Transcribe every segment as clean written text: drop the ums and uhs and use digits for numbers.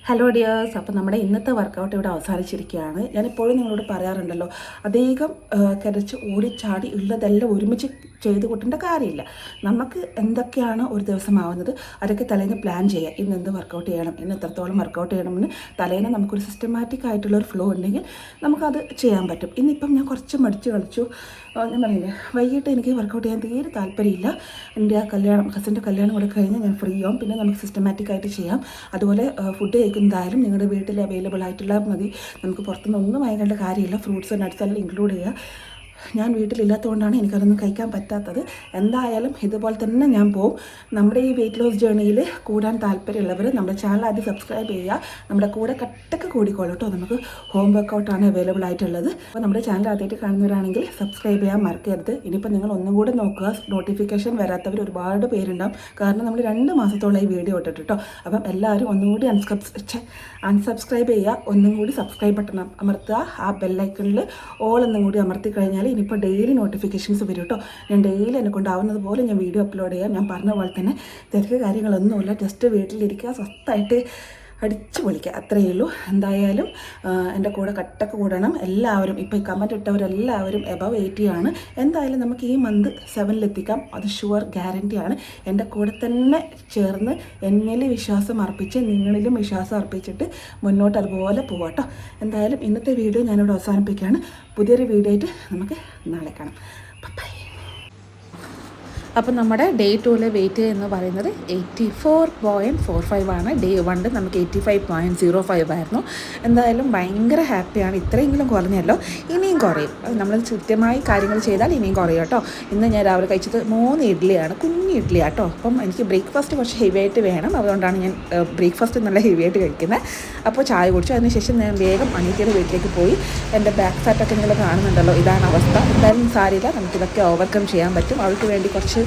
Hello dears, അപ്പോൾ നമ്മുടെ ഇന്നത്തെ വർക്കൗട്ട് ഇവിടെ അവസാനിച്ചിരിക്കുകയാണ്. ഞാനിപ്പോഴും നിങ്ങളോട് പറയാറുണ്ടല്ലോ, അധികം കരച്ച് ഓടിച്ചാടി ഉള്ളതെല്ലാം ഒരുമിച്ച് ചെയ്ത് കൂട്ടേണ്ട കാര്യമില്ല. നമുക്ക് എന്തൊക്കെയാണ് ഒരു ദിവസം ആവുന്നത് അതൊക്കെ തലേന്ന് പ്ലാൻ ചെയ്യുക. ഇന്ന് എന്ത് വർക്കൗട്ട് ചെയ്യണം, ഇന്ന് എത്രത്തോളം വർക്കൗട്ട് ചെയ്യണമെന്ന് തലേന്ന് നമുക്കൊരു സിസ്റ്റമാറ്റിക് ആയിട്ടുള്ളൊരു ഫ്ലോ ഉണ്ടെങ്കിൽ നമുക്കത് ചെയ്യാൻ പറ്റും. ഇന്നിപ്പം ഞാൻ കുറച്ച് മടിച്ച് കളിച്ചു. ഞാൻ പറഞ്ഞില്ലേ, വൈകിട്ട് എനിക്ക് വർക്കൗട്ട് ചെയ്യാൻ തീരെ താല്പര്യമില്ല. എൻ്റെ കസിൻ്റെ കല്യാണം കൂടെ കഴിഞ്ഞ് ഞാൻ ഫ്രീ ആവും. പിന്നെ നമുക്ക് സിസ്റ്റമാറ്റിക് ആയിട്ട് ചെയ്യാം. അതുപോലെ ഫുഡ് കഴിക്കുന്നതായാലും നിങ്ങളുടെ വീട്ടിൽ അവൈലബിൾ ആയിട്ടുള്ള മതി. നമുക്ക് പുറത്തുനിന്ന് ഒന്നും വാങ്ങേണ്ട കാര്യമില്ല. ഫ്രൂട്ട്സ് നട്ട്സ് എല്ലാം ഇൻക്ലൂഡ് ചെയ്യുക. ഞാൻ വീട്ടിലില്ലാത്തതുകൊണ്ടാണ് എനിക്കതൊന്നും കഴിക്കാൻ പറ്റാത്തത്. എന്തായാലും ഇതുപോലെ തന്നെ ഞാൻ പോവും. നമ്മുടെ ഈ വെയിറ്റ് ലോസ് ജേർണിയിൽ കൂടാൻ താല്പര്യമുള്ളവർ നമ്മുടെ ചാനൽ ആദ്യം സബ്സ്ക്രൈബ് ചെയ്യുക. നമ്മുടെ കൂടെ കട്ടൊക്കെ കൂടിക്കോളൂ കേട്ടോ. നമുക്ക് ഹോം വർക്കൗട്ടാണ് അവൈലബിൾ ആയിട്ടുള്ളത്. അപ്പോൾ നമ്മുടെ ചാനൽ ആദ്യമായിട്ട് കാണുന്നവരാണെങ്കിൽ സബ്സ്ക്രൈബ് ചെയ്യാൻ മറക്കരുത്. ഇനിയിപ്പോൾ നിങ്ങൾ ഒന്നും കൂടെ നോക്കുക, നോട്ടിഫിക്കേഷൻ വരാത്തവർ ഒരുപാട് പേരുണ്ടാവും. കാരണം നമ്മൾ 2 മാസത്തോളം ഈ വീഡിയോ ഇട്ടിട്ട് കേട്ടോ. അപ്പം എല്ലാവരും ഒന്നും കൂടി അൺസബ്സ്ക്രൈബ് ചെയ്യുക. ഒന്നും കൂടി സബ്സ്ക്രൈബ് ബട്ടൺ അമർത്തുക. ആ ബെല്ലൈക്കണിൽ ഓൾ എന്നും കൂടി അമർത്തി കഴിഞ്ഞാൽ ഇനിയിപ്പോൾ ഡെയിലി നോട്ടിഫിക്കേഷൻസ് വരും കേട്ടോ. ഞാൻ ഡെയിലി എന്നെ കൊണ്ടാവുന്നത് പോലെ ഞാൻ വീഡിയോ അപ്ലോഡ് ചെയ്യാം. ഞാൻ പറഞ്ഞ പോലെ തന്നെ തിരക്ക് കാര്യങ്ങളൊന്നുമില്ല. ജസ്റ്റ് വീട്ടിലിരിക്കുക, സ്വസ്ഥമായിട്ട് അടിച്ചു പൊളിക്കുക, അത്രയേ ഉള്ളൂ. എന്തായാലും എൻ്റെ കൂടെ കട്ടൊക്കെ കൂടണം എല്ലാവരും. ഇപ്പോൾ ഈ കമൻറ്റ് ഇട്ടവരെല്ലാവരും എബവ് 80 ആണ്. എന്തായാലും നമുക്ക് ഈ മന്ത് 7-ലെത്തിക്കാം, അത് ഷുവർ ഗ്യാരൻറ്റിയാണ്. എൻ്റെ കൂടെ തന്നെ ചേർന്ന് എന്നിൽ വിശ്വാസം അർപ്പിച്ച് നിങ്ങളിലും വിശ്വാസം അർപ്പിച്ചിട്ട് മുന്നോട്ട് അതുപോലെ പോവാം കേട്ടോ. എന്തായാലും ഇന്നത്തെ വീഡിയോ ഞാനിവിടെ അവസാനിപ്പിക്കുകയാണ്. പുതിയൊരു വീഡിയോ ആയിട്ട് നമുക്ക് നാളെ കാണാം. ബൈ. അപ്പം നമ്മുടെ ഡേ 2ലെ വെയിറ്റ് എന്ന് പറയുന്നത് 84.45 ആണ്. ഡേ 1 നമുക്ക് 85.05 ആയിരുന്നു. എന്തായാലും ഭയങ്കര ഹാപ്പിയാണ്. ഇത്രയെങ്കിലും കുറഞ്ഞല്ലോ. ഇനിയും കുറയും. നമ്മൾ കൃത്യമായി കാര്യങ്ങൾ ചെയ്താൽ ഇനിയും കുറയും കേട്ടോ. ഇന്ന് ഞാൻ രാവിലെ കഴിച്ചത് 3 ഇഡ്ഡലിയാണ്, കുഞ്ഞി ഇഡ്ഡലിയാണ് കേട്ടോ. അപ്പം എനിക്ക് ബ്രേക്ക്ഫാസ്റ്റ് കുറച്ച് ഹെവി ആയിട്ട് വേണം. അതുകൊണ്ടാണ് ഞാൻ ബ്രേക്ക്ഫാസ്റ്റ് നല്ല ഹെവി ആയിട്ട് കഴിക്കുന്നത്. അപ്പോൾ ചായ കുടിച്ചു. അതിനുശേഷം ഞാൻ വേഗം അനിയത്തിയുടെ വീട്ടിലേക്ക് പോയി. എൻ്റെ ബാക്ക് ഫാറ്റൊക്കെ നിങ്ങൾ കാണുന്നുണ്ടല്ലോ, ഇതാണ് അവസ്ഥ. എന്തായാലും സാരിയില്ല, നമുക്കിതൊക്കെ ഓവർകം ചെയ്യാൻ പറ്റും. അവൾക്ക് വേണ്ടി കുറച്ച്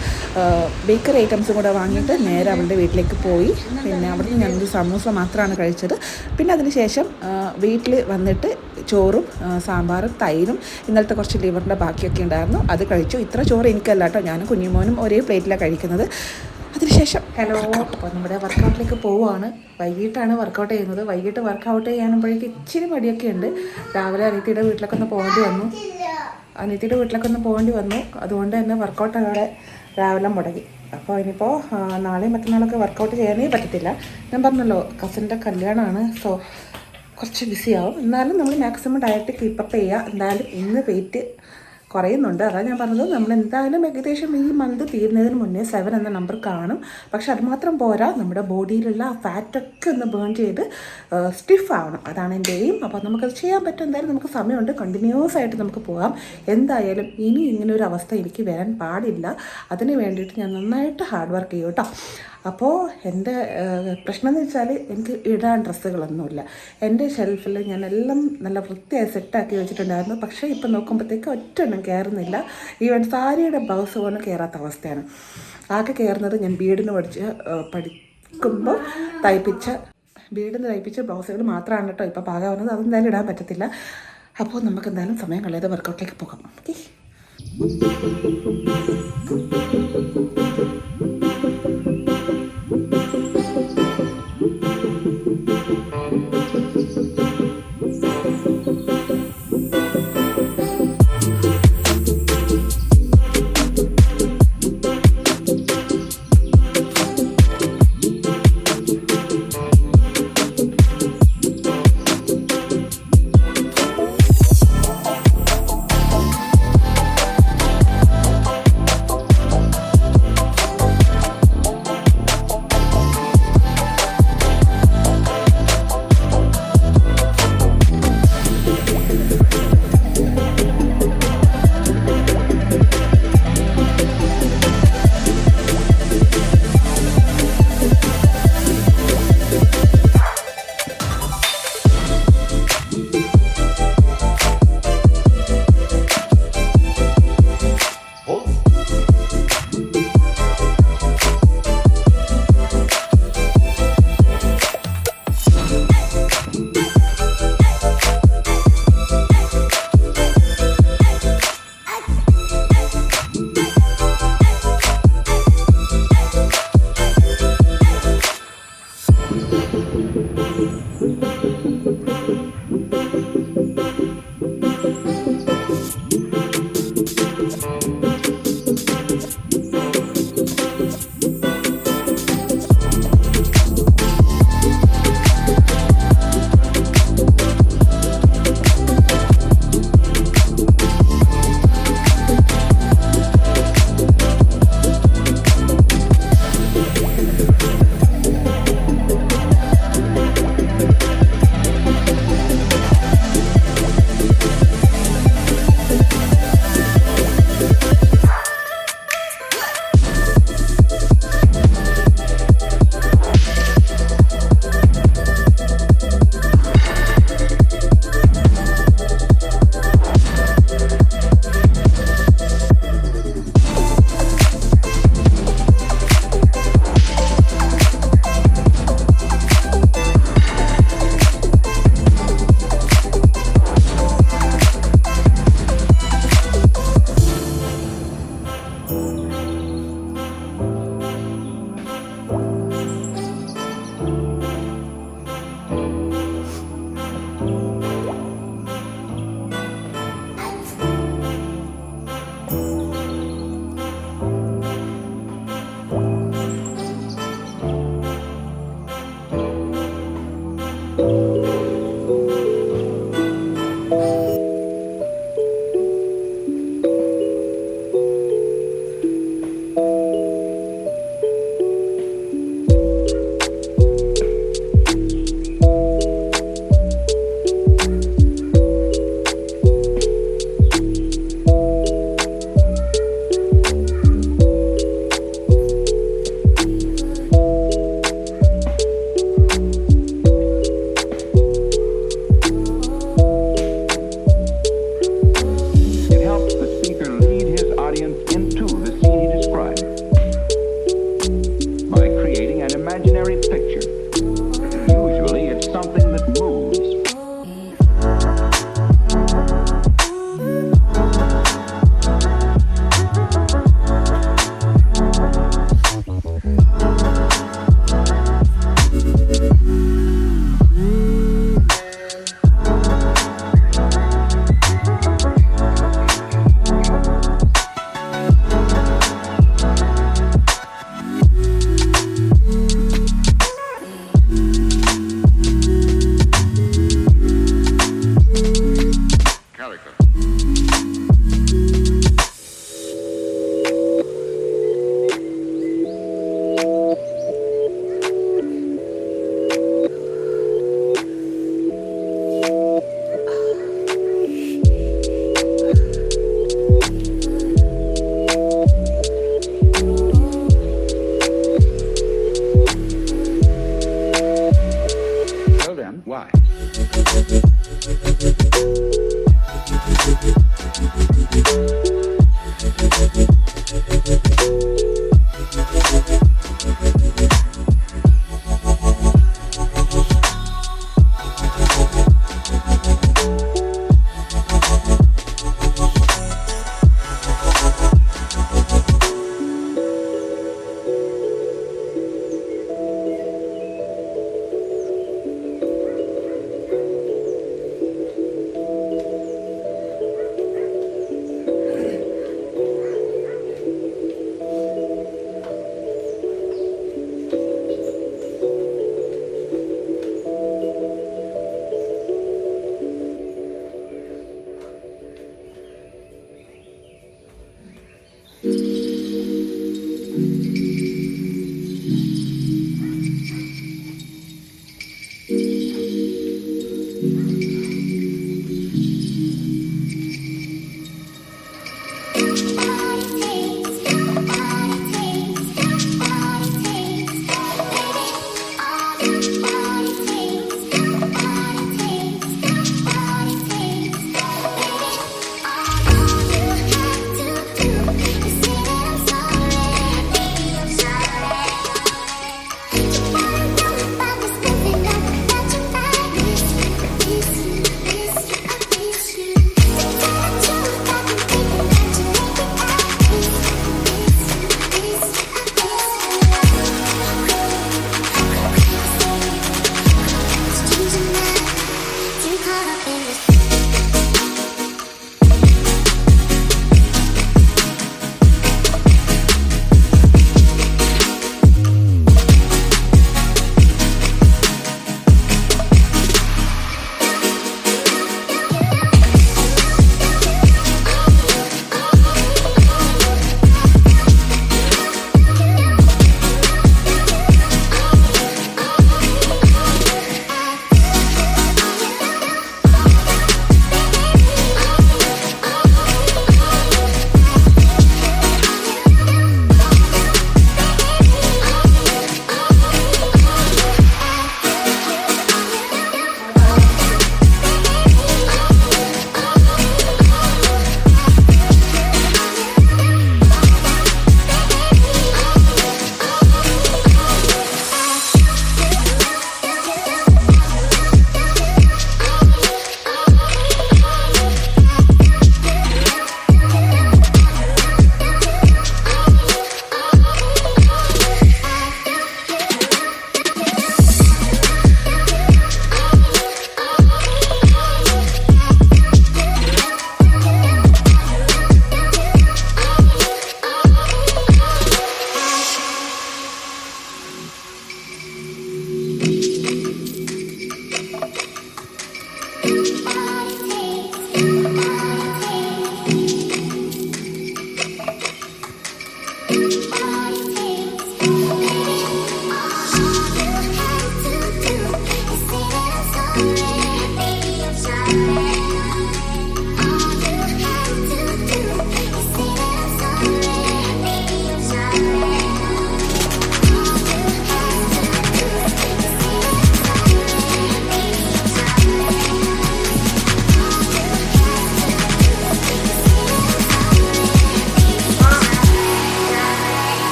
ബേക്കറി ഐറ്റംസും കൂടെ വാങ്ങിയിട്ട് നേരെ അവളുടെ വീട്ടിലേക്ക് പോയി. പിന്നെ അവിടുന്ന് ഞാനൊരു സമൂസ മാത്രമാണ് കഴിച്ചത്. പിന്നെ അതിന് ശേഷം വീട്ടിൽ വന്നിട്ട് ചോറും സാമ്പാറും തൈരും ഇന്നലത്തെ കുറച്ച് ലിവറിൻ്റെ ബാക്കിയൊക്കെ ഉണ്ടായിരുന്നു, അത് കഴിച്ചു. ഇത്ര ചോറ് എനിക്കല്ല കേട്ടോ, ഞാനും കുഞ്ഞുമോനും ഒരേ പ്ലേറ്റിലാണ് കഴിക്കുന്നത്. അതിനുശേഷം ഹലോ, അപ്പോൾ നമ്മുടെ വർക്കൗട്ടിലേക്ക് പോവുകയാണ്. വൈകിട്ടാണ് വർക്കൗട്ട് ചെയ്യുന്നത്. വൈകിട്ട് വർക്കൗട്ട് ചെയ്യാനുമ്പോഴേക്ക് ഇച്ചിരി മടിയൊക്കെ ഉണ്ട്. രാവിലെ അനിയത്തിയുടെ വീട്ടിലൊക്കെ ഒന്ന് പോകേണ്ടി വന്നു. അതുകൊണ്ട് തന്നെ വർക്കൗട്ട് അവിടെ രാവിലെ മുടങ്ങി. അപ്പോൾ ഇനിയിപ്പോൾ നാളെയും മറ്റന്നാളൊക്കെ വർക്കൗട്ട് ചെയ്യാനേ പറ്റത്തില്ല. ഞാൻ പറഞ്ഞല്ലോ, കസിൻ്റെ കല്യാണമാണ്. സോ കുറച്ച് ബിസിയാവും. എന്നാലും നമ്മൾ മാക്സിമം ഡയറ്റ് കീപ്പപ്പ് ചെയ്യുക. എന്തായാലും ഇന്ന് വെയിറ്റ് കുറയുന്നുണ്ട്. അതാണ് ഞാൻ പറഞ്ഞത്, നമ്മൾ എന്തായാലും ഏകദേശം ഈ മന്ത് തീരുന്നതിന് മുന്നേ 7 എന്ന നമ്പർ കാണും. പക്ഷെ അതുമാത്രം പോരാ, നമ്മുടെ ബോഡിയിലുള്ള ആ ഫാറ്റൊക്കെ ഒന്ന് ബേൺ ചെയ്ത് സ്റ്റിഫ് ആവണം. അതാണ് എൻ്റെ എയിം. അപ്പോൾ നമുക്കത് ചെയ്യാൻ പറ്റും. എന്തായാലും നമുക്ക് സമയമുണ്ട്. കണ്ടിന്യൂസ് ആയിട്ട് നമുക്ക് പോകാം. എന്തായാലും ഇനി ഇങ്ങനൊരു അവസ്ഥ എനിക്ക് വരാൻ പാടില്ല. അതിന് വേണ്ടിയിട്ട് ഞാൻ നന്നായിട്ട് ഹാർഡ് വർക്ക് ചെയ്യും കേട്ടോ. അപ്പോൾ എൻ്റെ പ്രശ്നം എന്ന് വെച്ചാൽ എനിക്ക് ഇടാൻ ഡ്രസ്സുകളൊന്നുമില്ല. എൻ്റെ ഷെൽഫിൽ ഞാൻ എല്ലാം നല്ല വൃത്തിയായി സെറ്റാക്കി വെച്ചിട്ടുണ്ടായിരുന്നു. പക്ഷേ ഇപ്പം നോക്കുമ്പോഴത്തേക്ക് ഒറ്റെണ്ണം കയറുന്നില്ല. ഈവൻ സാരിയുടെ ബ്ലൗസ് പോലും കയറാത്ത അവസ്ഥയാണ്. ആകെ കയറുന്നത് ഞാൻ പഠിക്കുമ്പോൾ ബീഡിന് തയ്പ്പിച്ച ബ്ലൗസുകൾ മാത്രമാണ് കേട്ടോ ഇപ്പോൾ പാകാവുന്നത്. അതെന്തായാലും ഇടാൻ പറ്റത്തില്ല. അപ്പോൾ നമുക്ക് എന്തായാലും സമയം കളയാതെ വർക്കൗട്ടിലേക്ക് പോകാം. ഓക്കെ.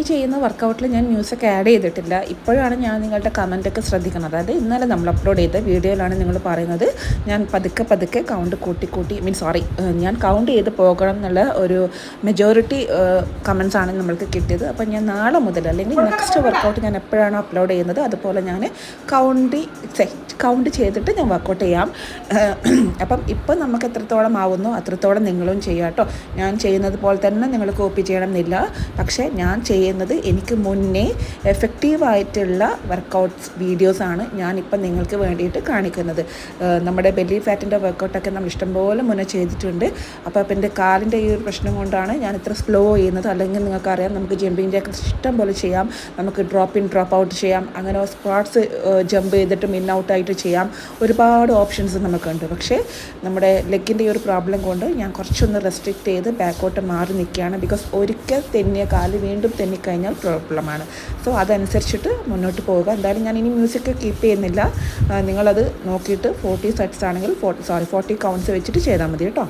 ചെയ്യുന്ന വർക്കൗട്ടിൽ ഞാൻ മ്യൂസിക് ആഡ് ചെയ്തിട്ടില്ല. ഇപ്പോഴാണ് ഞാൻ നിങ്ങളുടെ കമൻറ്റൊക്കെ ശ്രദ്ധിക്കുന്നത്. അതായത് ഇന്നലെ നമ്മൾ അപ്ലോഡ് ചെയ്ത വീഡിയോയിലാണ് നിങ്ങൾ പറയുന്നത് ഞാൻ പതുക്കെ കൗണ്ട് കൂട്ടി ഞാൻ കൗണ്ട് ചെയ്ത് പോകണം എന്നുള്ള ഒരു മെജോറിറ്റി കമൻസാണ് നമ്മൾക്ക് കിട്ടിയത്. അപ്പം ഞാൻ നാളെ മുതൽ അല്ലെങ്കിൽ നെക്സ്റ്റ് വർക്കൗട്ട് ഞാൻ എപ്പോഴാണോ അപ്ലോഡ് ചെയ്യുന്നത് അതുപോലെ ഞാൻ കൗണ്ട് ചെയ്തിട്ട് ഞാൻ വർക്കൗട്ട് ചെയ്യാം. അപ്പം ഇപ്പം നമുക്ക് എത്രത്തോളം ആവുന്നോ അത്രത്തോളം നിങ്ങളും ചെയ്യാം കേട്ടോ. ഞാൻ ചെയ്യുന്നത് പോലെ തന്നെ നിങ്ങൾ കോപ്പി ചെയ്യണം എന്നില്ല. പക്ഷേ ഞാൻ ചെയ്യുന്നത് എനിക്ക് മുന്നേ എഫക്റ്റീവായിട്ടുള്ള വർക്കൗട്ട്സ് വീഡിയോസാണ് ഞാനിപ്പം നിങ്ങൾക്ക് വേണ്ടിയിട്ട് കാണിക്കുന്നത്. നമ്മുടെ ബെല്ലി ഫാറ്റിൻ്റെ വർക്കൗട്ടൊക്കെ നമ്മൾ ഇഷ്ടംപോലെ മുന്നേ ചെയ്തിട്ടുണ്ട്. അപ്പോൾ അപ്പം എൻ്റെ കാലിൻ്റെ ഈ ഒരു പ്രശ്നം കൊണ്ടാണ് ഞാൻ ഇത്ര സ്ലോ ചെയ്യുന്നത്. അല്ലെങ്കിൽ നിങ്ങൾക്കറിയാം നമുക്ക് ജമ്പിങ് ജാക്സ് ഇഷ്ടം പോലെ ചെയ്യാം, നമുക്ക് ഡ്രോപ്പ് ഇൻ ഡ്രോപ്പ് ഔട്ട് ചെയ്യാം, അങ്ങനെ സ്ക്വാട്സ് ജമ്പ് ചെയ്തിട്ട് ഇൻ ഔട്ടായിട്ട് ചെയ്യാം, ഒരുപാട് ഓപ്ഷൻസ് നമുക്കുണ്ട്. പക്ഷേ നമ്മുടെ ലെഗിൻ്റെ ഈ ഒരു പ്രോബ്ലം കൊണ്ട് ഞാൻ കുറച്ചൊന്ന് റെസ്ട്രിക്റ്റ് ചെയ്ത് ബാക്കോട്ട് മാറി നിൽക്കുകയാണ്. ബിക്കോസ് ഒരിക്കൽ തെന്നിയ കാല് വീണ്ടും തെന്നിക്കഴിഞ്ഞാൽ പ്രോബ്ലമാണ്. സോ അതനുസരിച്ചിട്ട് മുന്നോട്ട് പോവുക. എന്തായാലും ഞാൻ ഇനി മ്യൂസിക് കീപ്പ് ചെയ്യുന്നില്ല. നിങ്ങളത് നോക്കിയിട്ട് 40 സെറ്റ്സ് ആണെങ്കിൽ 40 കൗണ്ട്സ് വെച്ചിട്ട് ചെയ്താൽ മതി കേട്ടോ.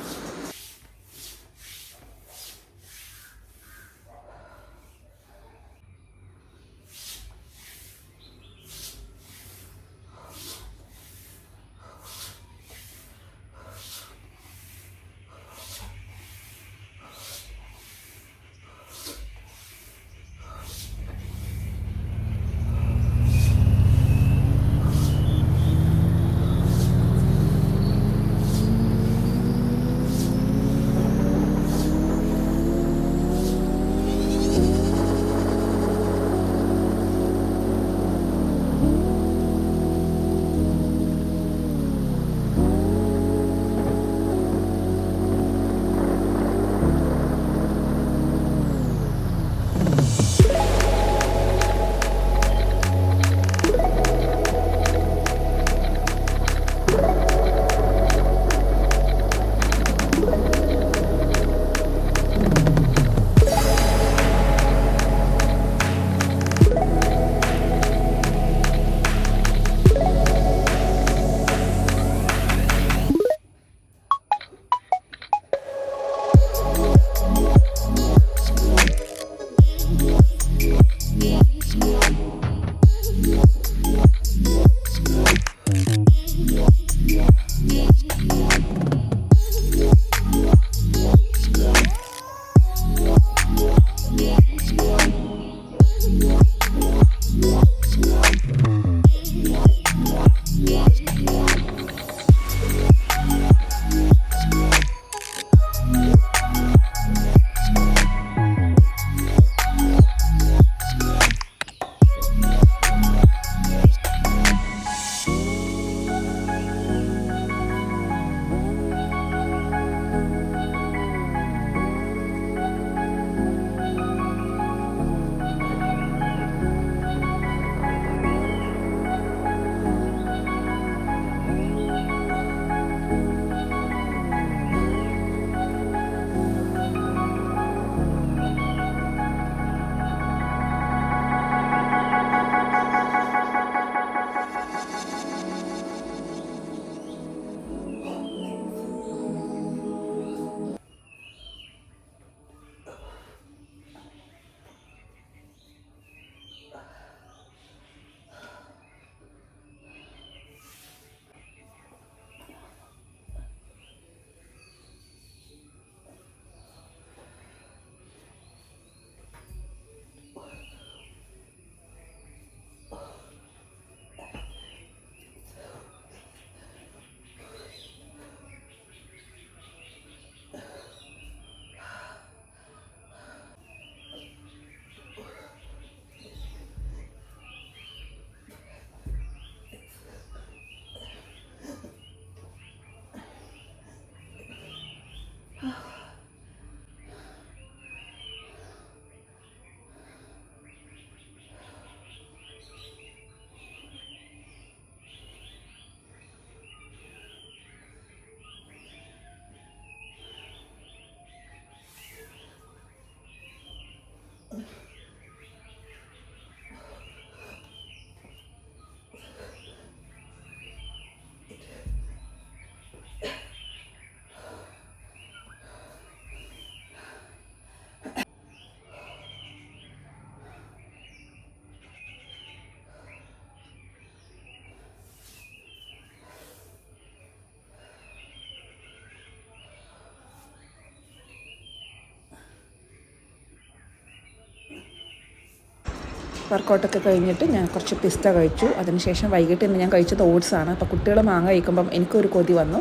വർക്കൗട്ടൊക്കെ കഴിഞ്ഞിട്ട് ഞാൻ കുറച്ച് പിസ്ത കഴിച്ചു. അതിനുശേഷം വൈകിട്ട് തന്നെ ഞാൻ കഴിച്ചത് ഓട്സാണ്. അപ്പോൾ കുട്ടികൾ മാങ്ങ കഴിക്കുമ്പം എനിക്കൊരു കൊതി വന്നു.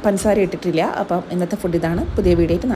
പഞ്ചസാര ഇട്ടിട്ടില്ല. അപ്പം ഇന്നത്തെ ഫുഡ് ഇതാണ്. പുതിയ വീഡിയോ ആയിട്ട്